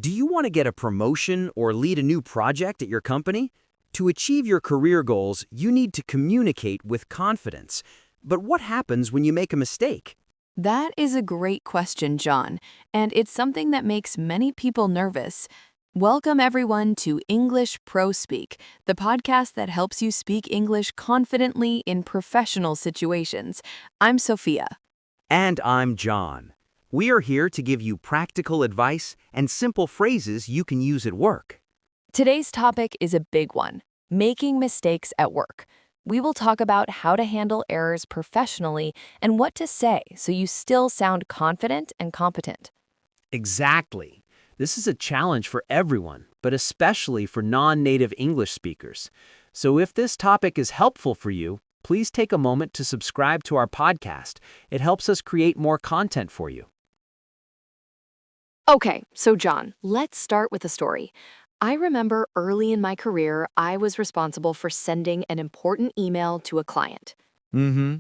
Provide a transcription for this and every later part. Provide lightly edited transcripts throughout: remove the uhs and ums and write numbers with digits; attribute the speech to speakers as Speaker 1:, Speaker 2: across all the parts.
Speaker 1: Do you want to get a promotion or lead a new project at your company? To achieve your career goals, you need to communicate with confidence. But what happens when you make a mistake?
Speaker 2: That is a great question, John, and it's something that makes many people nervous. Welcome, everyone, to English ProSpeak, the podcast that helps you speak English confidently in professional situations. I'm Sophia.
Speaker 1: And I'm John. We are here to give you practical advice and simple phrases you can use at work.
Speaker 2: Today's topic is a big one, making mistakes at work. We will talk about how to handle errors professionally and what to say so you still sound confident and competent.
Speaker 1: Exactly. This is a challenge for everyone, but especially for non-native English speakers. So if this topic is helpful for you, please take a moment to subscribe to our podcast. It helps us create more content for you.
Speaker 2: Okay, so John, let's start with a story. I remember early in my career, I was responsible for sending an important email to a client.
Speaker 1: Mm-hmm.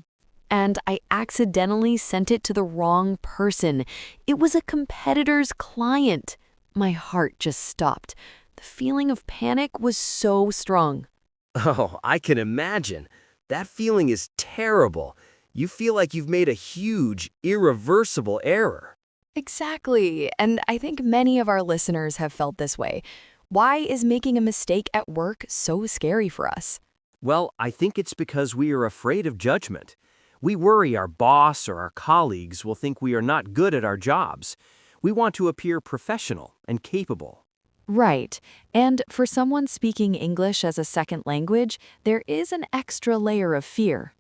Speaker 2: And I accidentally sent it to the wrong person. It was a competitor's client. My heart just stopped. The feeling of panic was so strong.
Speaker 1: Oh, I can imagine. That feeling is terrible. You feel like you've made a huge, irreversible error.
Speaker 2: Exactly, and I think many of our listeners have felt this way. Why is making a mistake at work so scary for us?
Speaker 1: Well, I think it's because we are afraid of judgment. We worry our boss or our colleagues will think we are not good at our jobs. We want to appear professional and capable.
Speaker 2: Right, and for someone speaking English as a second language, there is an extra layer of fear.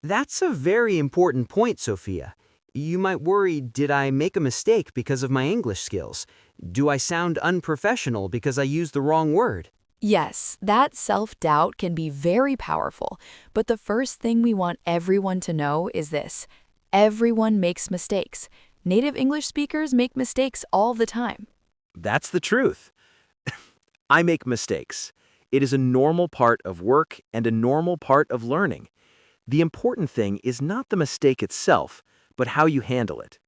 Speaker 1: That's a very important point, Sophia. You might worry, did I make a mistake because of my English skills? Do I sound unprofessional because I used the wrong word?
Speaker 2: Yes, that self-doubt can be very powerful, but the first thing we want everyone to know is this. Everyone makes mistakes. Native English speakers make mistakes all the time.
Speaker 1: That's the truth. I make mistakes. It is a normal part of work and a normal part of learning. The important thing is not the mistake itself, but how you handle it.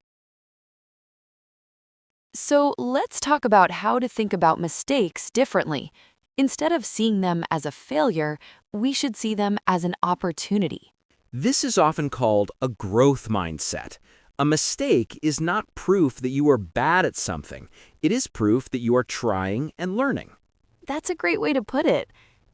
Speaker 2: So let's talk about how to think about mistakes differently. Instead of seeing them as a failure, we should see them as an opportunity.
Speaker 1: This is often called a growth mindset. A mistake is not proof that you are bad at something. It is proof that you are trying and learning.
Speaker 2: That's a great way to put it.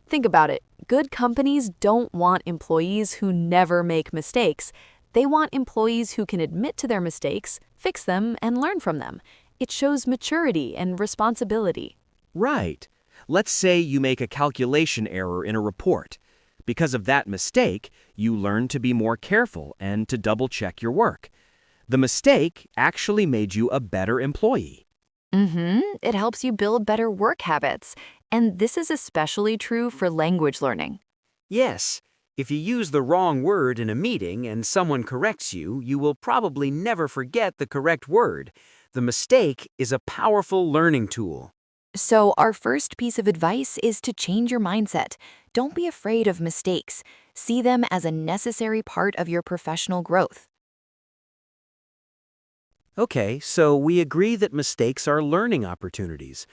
Speaker 2: Think about it. Good companies don't want employees who never make mistakes. They want employees who can admit to their mistakes, fix them, and learn from them. It shows maturity and responsibility.
Speaker 1: Right. Let's say you make a calculation error in a report. Because of that mistake, you learn to be more careful and to double-check your work. The mistake actually made you a better employee.
Speaker 2: It helps you build better work habits. And this is especially true for language learning.
Speaker 1: Yes, if you use the wrong word in a meeting and someone corrects you, you will probably never forget the correct word. The mistake is a powerful learning tool.
Speaker 2: So our first piece of advice is to change your mindset. Don't be afraid of mistakes. See them as a necessary part of your professional growth.
Speaker 1: Okay, so we agree that mistakes are learning opportunities.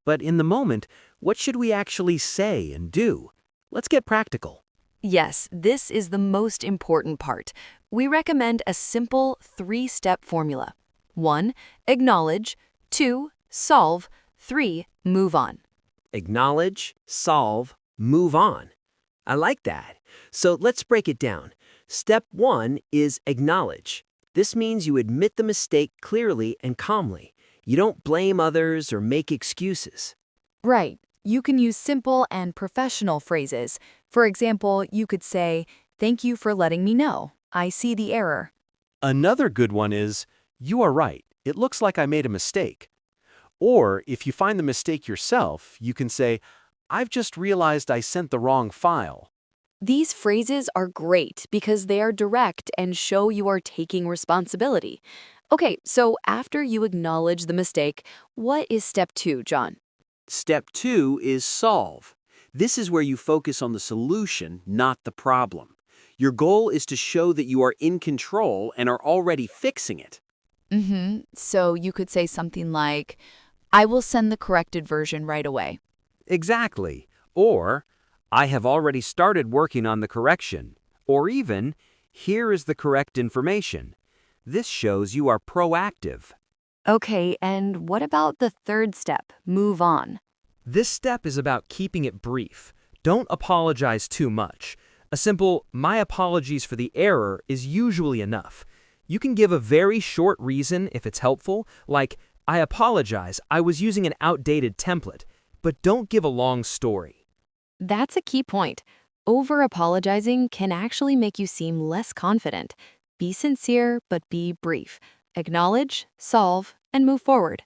Speaker 1: But in the moment, what should we actually say and do? Let's get practical.
Speaker 2: Yes, this is the most important part. We recommend a simple 3-step formula. 1. Acknowledge. 2. Solve. 3. Move on.
Speaker 1: Acknowledge, solve, move on. I like that. So let's break it down. Step 1 is acknowledge. This means you admit the mistake clearly and calmly. You don't blame others or make excuses.
Speaker 2: Right. You can use simple and professional phrases. For example, you could say, "Thank you for letting me know. I see the error."
Speaker 1: Another good one is, you are right. It looks like I made a mistake. Or if you find the mistake yourself, you can say, I've just realized I sent the wrong file.
Speaker 2: These phrases are great because they are direct and show you are taking responsibility. Okay, so after you acknowledge the mistake, what is step 2, John?
Speaker 1: Step 2 is solve. This is where you focus on the solution, not the problem. Your goal is to show that you are in control and are already fixing it.
Speaker 2: So you could say something like, I will send the corrected version right away.
Speaker 1: Exactly. Or, I have already started working on the correction. Or even, here is the correct information. This shows you are proactive.
Speaker 2: Okay, and what about the third step, move on?
Speaker 3: This step is about keeping it brief. Don't apologize too much. A simple, "my apologies for the error" is usually enough. You can give a very short reason if it's helpful, like, "I apologize, I was using an outdated template," but don't give a long story.
Speaker 2: That's a key point. Over-apologizing can actually make you seem less confident. Be sincere, but be brief. Acknowledge, solve, and move forward.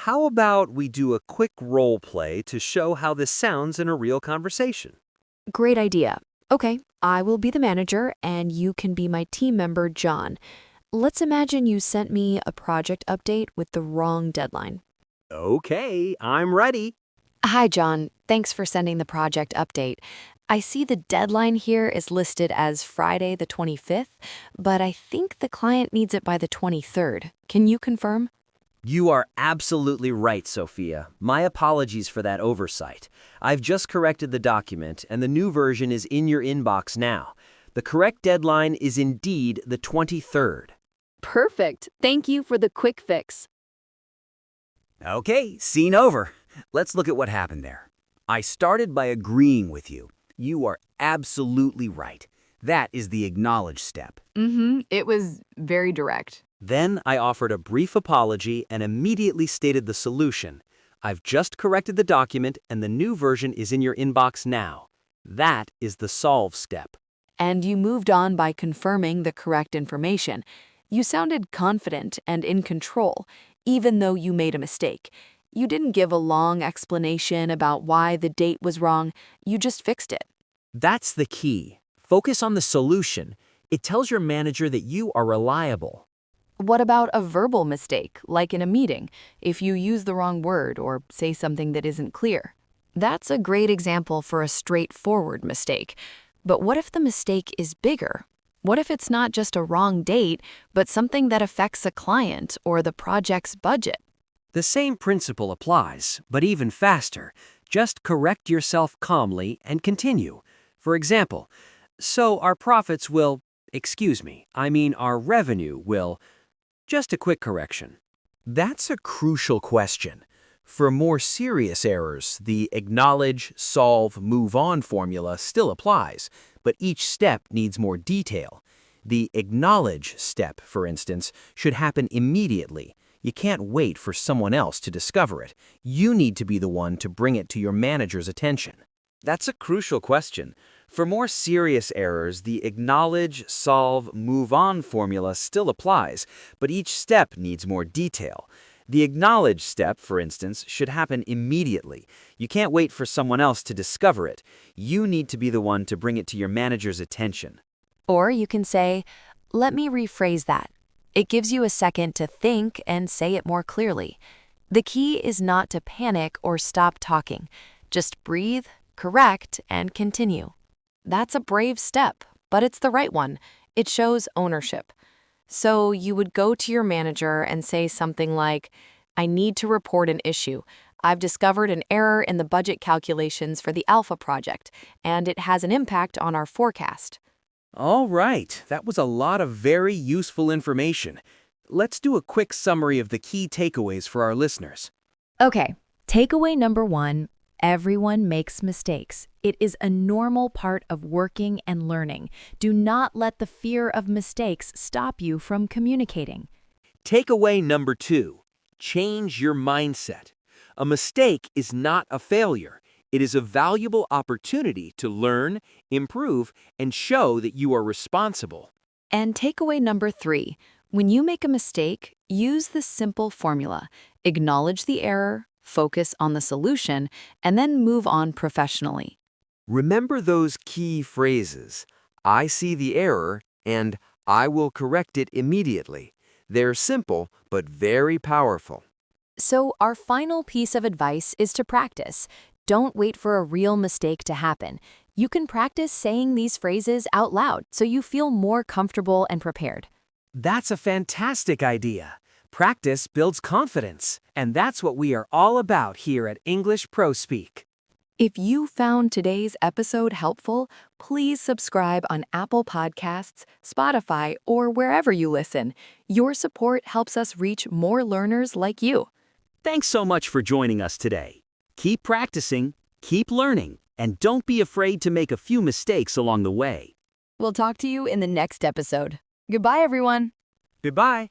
Speaker 1: How about we do a quick role play to show how this sounds in a real conversation?
Speaker 2: Great idea. Okay, I will be the manager, and you can be my team member, John. Let's imagine you sent me a project update with the wrong deadline.
Speaker 1: Okay, I'm ready.
Speaker 2: Hi, John. Thanks for sending the project update. I see the deadline here is listed as Friday the 25th, but I think the client needs it by the 23rd. Can you confirm?
Speaker 1: You are absolutely right, Sophia. My apologies for that oversight. I've just corrected the document, and the new version is in your inbox now. The correct deadline is indeed the 23rd.
Speaker 2: Perfect. Thank you for the quick fix.
Speaker 1: Okay, scene over. Let's look at what happened there. I started by agreeing with you. You are absolutely right. That is the acknowledge step.
Speaker 2: It was very direct.
Speaker 1: Then I offered a brief apology and immediately stated the solution. I've just corrected the document and the new version is in your inbox now. That is the solve step.
Speaker 2: And you moved on by confirming the correct information. You sounded confident and in control, even though you made a mistake. You didn't give a long explanation about why the date was wrong. You just fixed it.
Speaker 3: That's the key. Focus on the solution. It tells your manager that you are reliable.
Speaker 2: What about a verbal mistake, like in a meeting, if you use the wrong word or say something that isn't clear? That's a great example for a straightforward mistake. But what if the mistake is bigger? What if it's not just a wrong date, but something that affects a client or the project's budget?
Speaker 1: The same principle applies, but even faster. Just correct yourself calmly and continue. For example, so our profits will, our revenue will. Just a quick correction. That's a crucial question. For more serious errors, the acknowledge, solve, move on formula still applies, but each step needs more detail. The acknowledge step, for instance, should happen immediately. You can't wait for someone else to discover it. You need to be the one to bring it to your manager's attention. That's a crucial question. For more serious errors, the acknowledge, solve, move on formula still applies, but each step needs more detail. The acknowledge step, for instance, should happen immediately. You can't wait for someone else to discover it. You need to be the one to bring it to your manager's attention.
Speaker 2: Or you can say, let me rephrase that. It gives you a second to think and say it more clearly. The key is not to panic or stop talking. Just breathe, correct, and continue. That's a brave step, but it's the right one. It shows ownership. So you would go to your manager and say something like, I need to report an issue. I've discovered an error in the budget calculations for the Alpha project, and it has an impact on our forecast.
Speaker 3: All right, that was a lot of very useful information. Let's do a quick summary of the key takeaways for our listeners.
Speaker 2: Okay, takeaway number 1, everyone makes mistakes. It is a normal part of working and learning. Do not let the fear of mistakes stop you from communicating.
Speaker 1: Takeaway number 2, change your mindset. A mistake is not a failure. It is a valuable opportunity to learn, improve, and show that you are responsible.
Speaker 2: And takeaway number 3, when you make a mistake, use the simple formula. Acknowledge the error, focus on the solution, and then move on professionally.
Speaker 1: Remember those key phrases, I see the error and I will correct it immediately. They're simple but very powerful.
Speaker 2: So our final piece of advice is to practice. Don't wait for a real mistake to happen. You can practice saying these phrases out loud so you feel more comfortable and prepared.
Speaker 3: That's a fantastic idea.
Speaker 1: Practice builds confidence, and that's what we are all about here at English ProSpeak.
Speaker 2: If you found today's episode helpful, please subscribe on Apple Podcasts, Spotify, or wherever you listen. Your support helps us reach more learners like you.
Speaker 4: Thanks so much for joining us today. Keep practicing, keep learning, and don't be afraid to make a few mistakes along the way.
Speaker 2: We'll talk to you in the next episode. Goodbye, everyone.
Speaker 3: Goodbye.